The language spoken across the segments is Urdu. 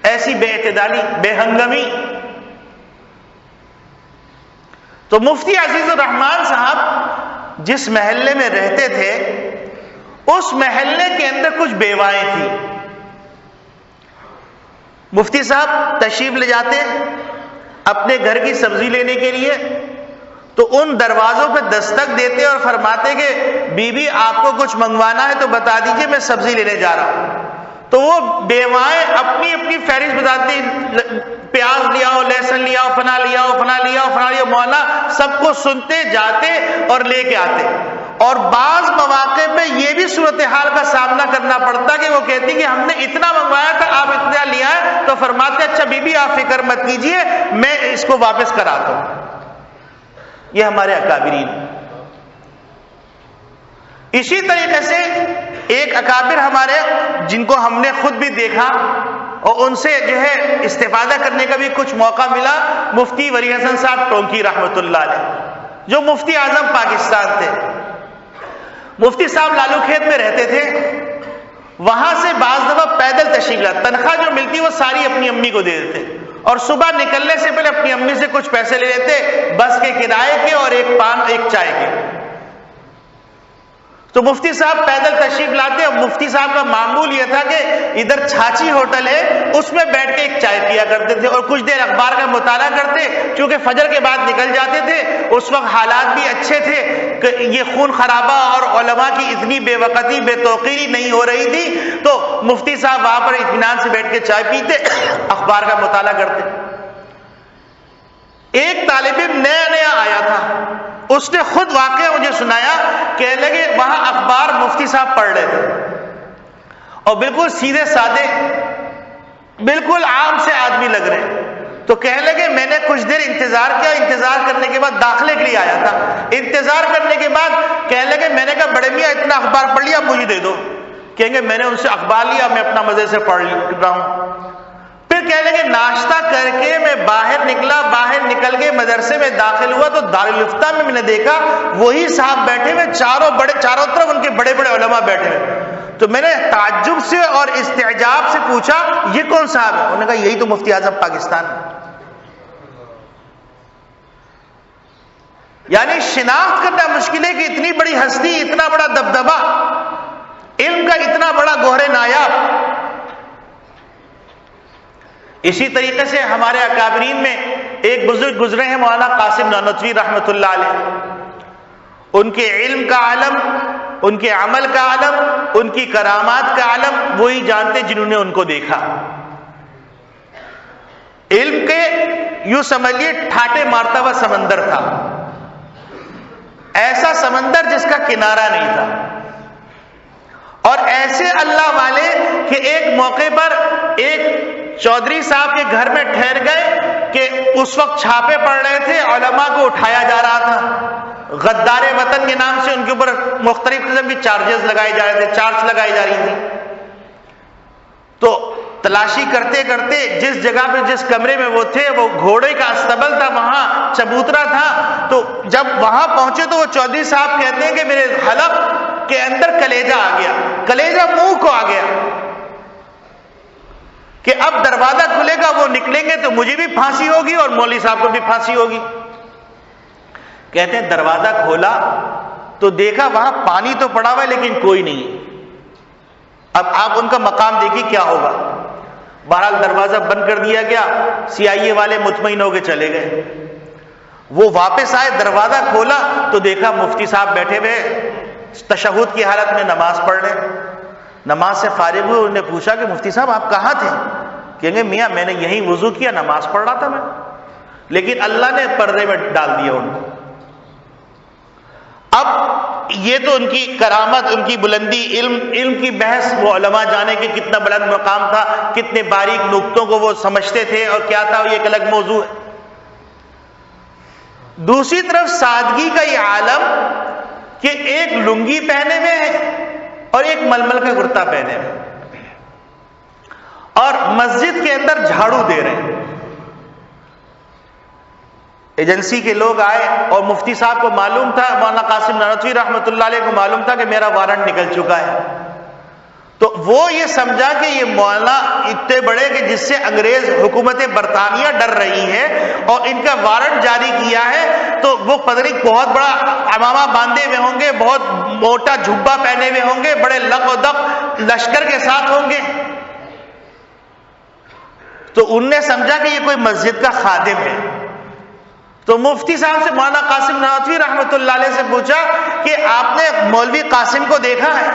ایسی بے اعتدالی، بے ہنگمی. تو مفتی عزیز الرحمان صاحب جس محلے میں رہتے تھے اس محلے کے اندر کچھ بیوائیں تھیں. مفتی صاحب تشریف لے جاتے اپنے گھر کی سبزی لینے کے لیے، تو ان دروازوں پہ دستک دیتے اور فرماتے کہ بی بی آپ کو کچھ منگوانا ہے تو بتا دیجئے، میں سبزی لینے جا رہا ہوں. تو وہ بیوائیں اپنی اپنی فہرست بتاتی، پیاز لیا ہو، لہسن لیا ہو، فنا لیا ہو، فنا لیا ہو، فنا لیا ہو. مولانا سب کو سنتے جاتے اور لے کے آتے. اور بعض مواقع پہ یہ بھی صورتحال کا سامنا کرنا پڑتا کہ وہ کہتی کہ ہم نے اتنا منگوایا تھا، آپ اتنا لیا ہے. تو فرماتے اچھا بی بی آپ فکر مت کیجئے، میں اس کو واپس کراتا ہوں. یہ ہمارے اکابرین. اسی طریقے سے ایک اکابر ہمارے جن کو ہم نے خود بھی دیکھا اور ان سے جو ہے استفادہ کرنے کا بھی کچھ موقع ملا، مفتی ولی حسن صاحب ٹونکی رحمۃ اللہ علیہ، جو مفتی اعظم پاکستان تھے. مفتی صاحب لالو کھیت میں رہتے تھے. وہاں سے بعض دفعہ پیدل تشریف لاتے، تنخواہ جو ملتی وہ ساری اپنی امی کو دے دیتے اور صبح نکلنے سے پہلے اپنی امی سے کچھ پیسے لے لیتے، بس کے کرائے کے اور ایک پان ایک چائے کے. تو مفتی صاحب پیدل تشریف لاتے اور مفتی صاحب کا معمول یہ تھا کہ ادھر چھاچی ہوٹل ہے اس میں بیٹھ کے ایک چائے پیا کرتے تھے اور کچھ دیر اخبار کا مطالعہ کرتے. چونکہ فجر کے بعد نکل جاتے تھے، اس وقت حالات بھی اچھے تھے کہ یہ خون خرابہ اور علماء کی اتنی بے وقتی بے توقیری نہیں ہو رہی تھی. تو مفتی صاحب وہاں پر اطمینان سے بیٹھ کے چائے پیتے، اخبار کا مطالعہ کرتے. ایک طالب علم نیا نیا آیا تھا، اس نے خود واقعہ مجھے سنایا. کہنے لگے وہاں اخبار مفتی صاحب پڑھ رہے تھے اور بالکل سیدھے سادے بالکل عام سے آدمی لگ رہے. تو کہنے لگے میں نے کچھ دیر انتظار کیا، انتظار کرنے کے بعد داخلے کے لیے آیا تھا. انتظار کرنے کے بعد کہنے لگے میں نے کہا بڑے میاں اتنا اخبار پڑھ لیا، مجھے دے دو. کہیں گے میں نے ان سے اخبار لیا، میں اپنا مزے سے پڑھ رہا ہوں. پھر کہنے لگے ناشتہ کر کے میں باہر نکلا، باہر نکل کے مدرسے میں داخل ہوا تو دارالفتہ میں نے دیکھا وہی صاحب بیٹھے ہوئے، چاروں طرف ان کے بڑے بڑے علماء بیٹھے ہوئے. تو میں نے تعجب سے اور استعجاب سے پوچھا یہ کون صاحب ہے؟ انہوں نے کہا یہی تو مفتی اعظم پاکستان ہے. یعنی شناخت کرنا مشکل ہے کہ اتنی بڑی ہستی، اتنا بڑا دبدبا، علم کا اتنا بڑا گوہر نایاب. اسی طریقے سے ہمارے اکابرین میں ایک بزرگ گزرے ہیں مولانا قاسم نانوتوی رحمۃ اللہ علیہ. ان کے علم کا عالم، ان کے عمل کا عالم، ان کی کرامات کا عالم وہی جانتے جنہوں نے ان کو دیکھا. علم کے یوں سمجھیے ٹھاٹے مارتا ہوا سمندر تھا، ایسا سمندر جس کا کنارہ نہیں تھا. اور ایسے اللہ والے کہ ایک موقع پر ایک چودھری صاحب کے گھر میں ٹھہر گئے کہ اس وقت چھاپے پڑ رہے تھے، علماء کو اٹھایا جا رہا تھا. غدار وطن کے نام سے ان کے اوپر مختلف قسم کی چارجز لگائے جا رہے تھے، چارج لگائی جا رہی تھی. تو تلاشی کرتے کرتے جس جگہ پہ جس کمرے میں وہ تھے وہ گھوڑے کا استبل تھا، وہاں چبوترا تھا. تو جب وہاں پہنچے تو وہ چودھری صاحب کہتے ہیں کہ میرے حلق کے اندر کلیجہ آ گیا، کلیجہ منہ کو آ گیا کہ اب دروازہ کھلے گا، وہ نکلیں گے تو مجھے بھی پھانسی ہوگی اور مولوی صاحب کو بھی پھانسی ہوگی. کہتے ہیں دروازہ کھولا تو دیکھا وہاں پانی تو پڑا ہوا ہے لیکن کوئی نہیں. اب آپ ان کا مقام دیکھیے کیا ہوگا. بہرحال دروازہ بند کر دیا گیا، CIA والے مطمئن ہو کے چلے گئے. وہ واپس آئے، دروازہ کھولا تو دیکھا مفتی صاحب بیٹھے ہوئے تشہد کی حالت میں نماز پڑھ رہے. نماز سے فارغ ہوئے، انہوں نے پوچھا کہ مفتی صاحب آپ کہاں تھے؟ کہیں گے میاں میں نے یہیں وضو کیا، نماز پڑھ رہا تھا میں، لیکن اللہ نے پردے میں ڈال دیا ان کو. اب یہ تو ان کی کرامت، ان کی بلندی، علم کی بحث وہ علماء جانے کہ کتنا بلند مقام تھا، کتنے باریک نقطوں کو وہ سمجھتے تھے اور کیا تھا، یہ ایک الگ موضوع ہے. دوسری طرف سادگی کا یہ عالم کہ ایک لنگی پہنے ہوئے ہے اور ایک ململ کا کرتا پہنے ہوئے اور مسجد کے اندر جھاڑو دے رہے ہیں. ایجنسی کے لوگ آئے اور مفتی صاحب کو معلوم تھا، مولانا قاسم نانوتوی رحمۃ اللہ علیہ کو معلوم تھا کہ میرا وارنٹ نکل چکا ہے. تو وہ یہ سمجھا کہ یہ مولانا اتنے بڑے کہ جس سے انگریز حکومت برطانیہ ڈر رہی ہے اور ان کا وارنٹ جاری کیا ہے، تو وہ پتہ نہیں بہت بڑا امامہ باندھے ہوئے ہوں گے، بہت موٹا جھبا پہنے ہوئے ہوں گے، بڑے لق و دق لشکر کے ساتھ ہوں گے. تو ان نے سمجھا کہ یہ کوئی مسجد کا خادم ہے. تو مفتی صاحب سے مولانا قاسم نانوتوی رحمۃ اللہ علیہ سے پوچھا کہ آپ نے مولوی قاسم کو دیکھا ہے؟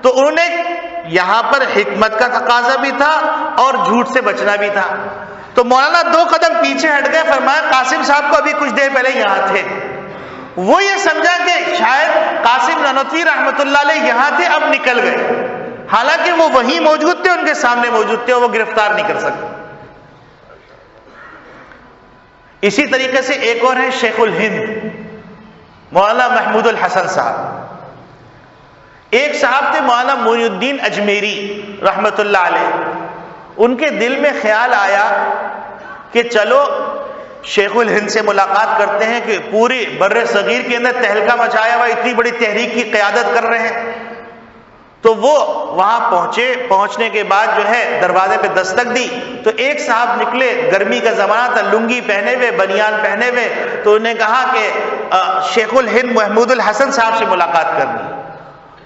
تو انہوں نے یہاں پر حکمت کا تقاضا بھی تھا اور جھوٹ سے بچنا بھی تھا. تو مولانا 2 قدم پیچھے ہٹ گئے، فرمایا قاسم صاحب کو ابھی کچھ دیر پہلے یہاں تھے. وہ یہ سمجھا کہ شاید قاسم نانوتوی رحمۃ اللہ علیہ یہاں تھے، اب نکل گئے، حالانکہ وہ وہیں موجود تھے، ان کے سامنے موجود تھے اور وہ گرفتار نہیں کر سکتے. اسی طریقے سے ایک اور ہے شیخ الہند مولانا محمود الحسن صاحب. ایک صاحب تھے مولانا معین الدین اجمیری رحمت اللہ علیہ. ان کے دل میں خیال آیا کہ چلو شیخ الہند سے ملاقات کرتے ہیں کہ پوری بر صغیر کے اندر تہلکہ مچایا ہوا اتنی بڑی تحریک کی قیادت کر رہے ہیں. تو وہ وہاں پہنچے. پہنچنے کے بعد جو ہے دروازے پہ دستک دی تو ایک صاحب نکلے، گرمی کا زمانہ تھا، لنگی پہنے ہوئے، بنیان پہنے ہوئے. تو انہوں نے کہا کہ شیخ الہند محمود الحسن صاحب سے ملاقات کرنی.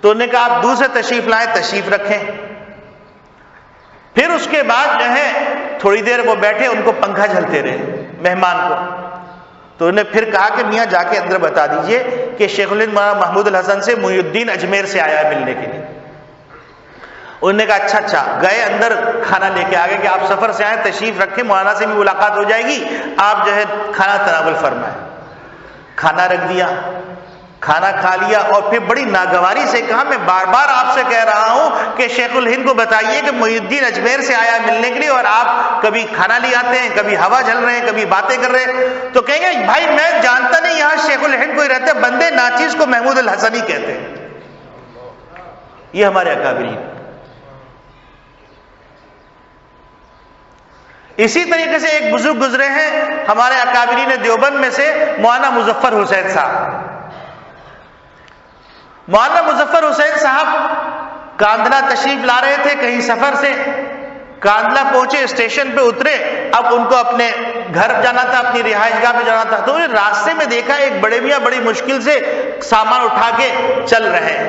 تو انہوں نے کہا آپ دور سے تشریف لائیں، تشریف رکھیں. پھر اس کے بعد جو ہے تھوڑی دیر وہ بیٹھے، ان کو پنکھا جھلتے رہے مہمان کو. تو انہوں نے پھر کہا کہ میاں جا کے اندر بتا دیجئے کہ شیخ الہند مولانا محمود الحسن سے معین الدین اجمیر سے آیا ہے ملنے کے لیے. انہوں نے کہا اچھا. گئے اندر، کھانا لے کے آگے کہ آپ سفر سے آئے، تشریف رکھیں، مولانا سے بھی ملاقات ہو جائے گی، آپ جو ہے کھانا تناول فرمائیں. کھانا رکھ دیا، کھانا کھا لیا اور پھر بڑی ناگواری سے کہا میں بار بار آپ سے کہہ رہا ہوں کہ شیخ الہند کو بتائیے کہ معین الدین اجمیر سے آیا ملنے کے لیے اور آپ کبھی کھانا لے آتے ہیں، کبھی ہوا جھل رہے ہیں، کبھی باتیں کر رہے ہیں. تو کہیں گے بھائی میں جانتا نہیں یہاں شیخ الہند کوئی رہتے، بندے ناچیز کو محمود الحسن ہی کہتے ہیں. یہ ہمارے اکابرین. اسی طریقے سے ایک بزرگ گزرے ہیں ہمارے اکابرین دیوبند میں سے مولانا مظفر حسین صاحب. مولانا مظفر حسین صاحب کاندھلا تشریف لا رہے تھے کہیں سفر سے. کاندھلا پہنچے، اسٹیشن پہ اترے، اب ان کو اپنے گھر جانا تھا، اپنی رہائش گاہ پہ جانا تھا. تو انہیں راستے میں دیکھا ایک بڑے میاں بڑی مشکل سے سامان اٹھا کے چل رہے ہیں.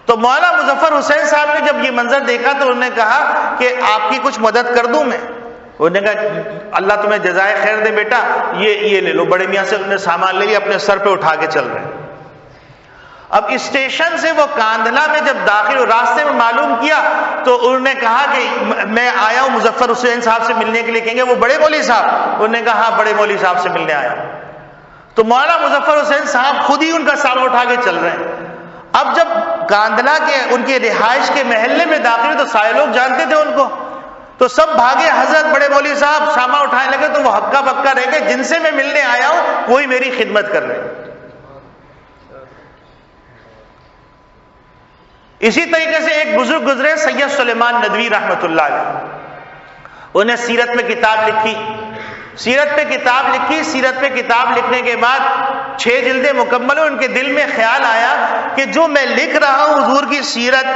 تو مولانا مظفر حسین صاحب نے جب یہ منظر دیکھا تو انہوں نے کہا کہ آپ کی کچھ مدد کر دوں میں. انہوں نے کہا اللہ تمہیں جزائے خیر دے بیٹا، یہ لے لو. بڑے میاں سے انہوں نے سامان لے لیا، اپنے سر پہ اٹھا کے چل رہے ہیں. اب اسٹیشن سے وہ کاندھلا میں جب داخل ہو، راستے میں معلوم کیا تو انہوں نے کہا کہ میں آیا ہوں مظفر حسین صاحب سے ملنے کے لیے. کہیں گے وہ بڑے مولوی صاحب؟ انہوں نے کہا ہاں بڑے مولوی صاحب سے ملنے آیا. تو مولانا مظفر حسین صاحب خود ہی ان کا سامان اٹھا کے چل رہے ہیں. اب جب کاندھلا کے ان کے رہائش کے محلے میں داخل ہوئے تو سارے لوگ جانتے تھے ان کو، تو سب بھاگے، حضرت بڑے مولوی صاحب سامان اٹھانے لگے. تو وہ ہکا بکا رہ گئے، جن سے میں ملنے آیا ہوں وہی میری خدمت کر رہے ہیں. اسی طریقے سے ایک بزرگ گزرے سید سلیمان ندوی رحمت اللہ علیہ. انہیں سیرت میں کتاب لکھی. سیرت پہ کتاب لکھنے کے بعد 6 جلدیں مکمل ہوئی. ان کے دل میں خیال آیا کہ جو میں لکھ رہا ہوں حضور کی سیرت،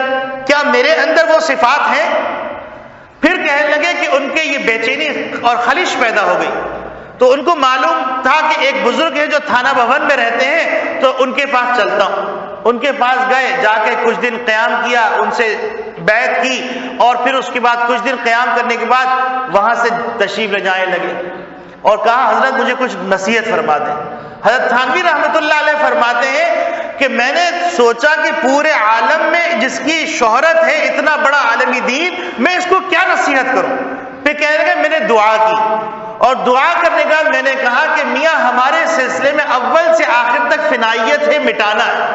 کیا میرے اندر وہ صفات ہیں؟ پھر کہنے لگے کہ ان کے یہ بے چینی اور خلش پیدا ہو گئی. تو ان کو معلوم تھا کہ ایک بزرگ ہے جو تھانہ بھون میں رہتے ہیں، تو ان کے پاس چلتا ہوں. ان کے پاس گئے، جا کے کچھ دن قیام کیا، ان سے بیعت کی اور پھر اس کے بعد کچھ دن قیام کرنے کے بعد وہاں سے تشریف لے جانے لگے اور کہا حضرت مجھے کچھ نصیحت فرما دیں. حضرت تھانوی رحمت اللہ علیہ فرماتے ہیں کہ میں نے سوچا کہ پورے عالم میں جس کی شہرت ہے، اتنا بڑا عالمی دین، میں اس کو کیا نصیحت کروں. پھر کہنے لگے میں نے دعا کی اور دعا کرنے کے بعد میں نے کہا کہ میاں ہمارے سلسلے میں اول سے آخر تک فنائیت ہے، مٹانا ہے،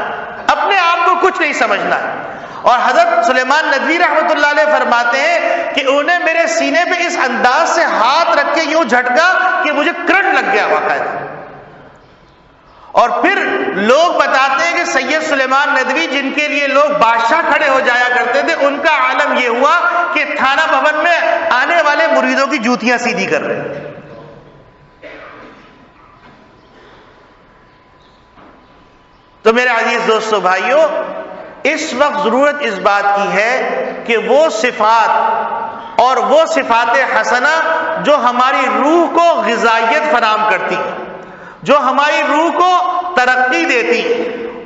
اپنے آپ کو کچھ نہیں سمجھنا ہے. اور حضرت سلیمان ندوی رحمت اللہ علیہ فرماتے ہیں کہ انہوں نے میرے سینے پہ اس انداز سے ہاتھ رکھ کے یوں جھٹکا کہ مجھے کرنٹ لگ گیا باقاعدہ. اور پھر لوگ بتاتے ہیں کہ سید سلیمان ندوی جن کے لیے لوگ بادشاہ کھڑے ہو جایا کرتے تھے، ان کا عالم یہ ہوا کہ تھانہ بھون میں آنے والے مریدوں کی جوتیاں سیدھی کر رہے ہیں. تو میرے عزیز دوستو بھائیوں، اس وقت ضرورت اس بات کی ہے کہ وہ صفات اور وہ صفات حسنہ جو ہماری روح کو غذائیت فراہم کرتی، جو ہماری روح کو ترقی دیتی،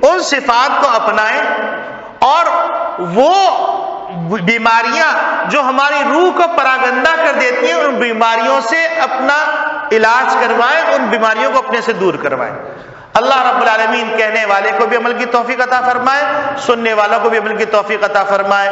ان صفات کو اپنائیں، اور وہ بیماریاں جو ہماری روح کو پراگندہ کر دیتی ہیں ان بیماریوں سے اپنا علاج کروائیں، ان بیماریوں کو اپنے سے دور کروائیں۔ اللہ رب العالمین کہنے والے کو بھی عمل کی توفیق عطا فرمائے، سننے والوں کو بھی عمل کی توفیق عطا فرمائے۔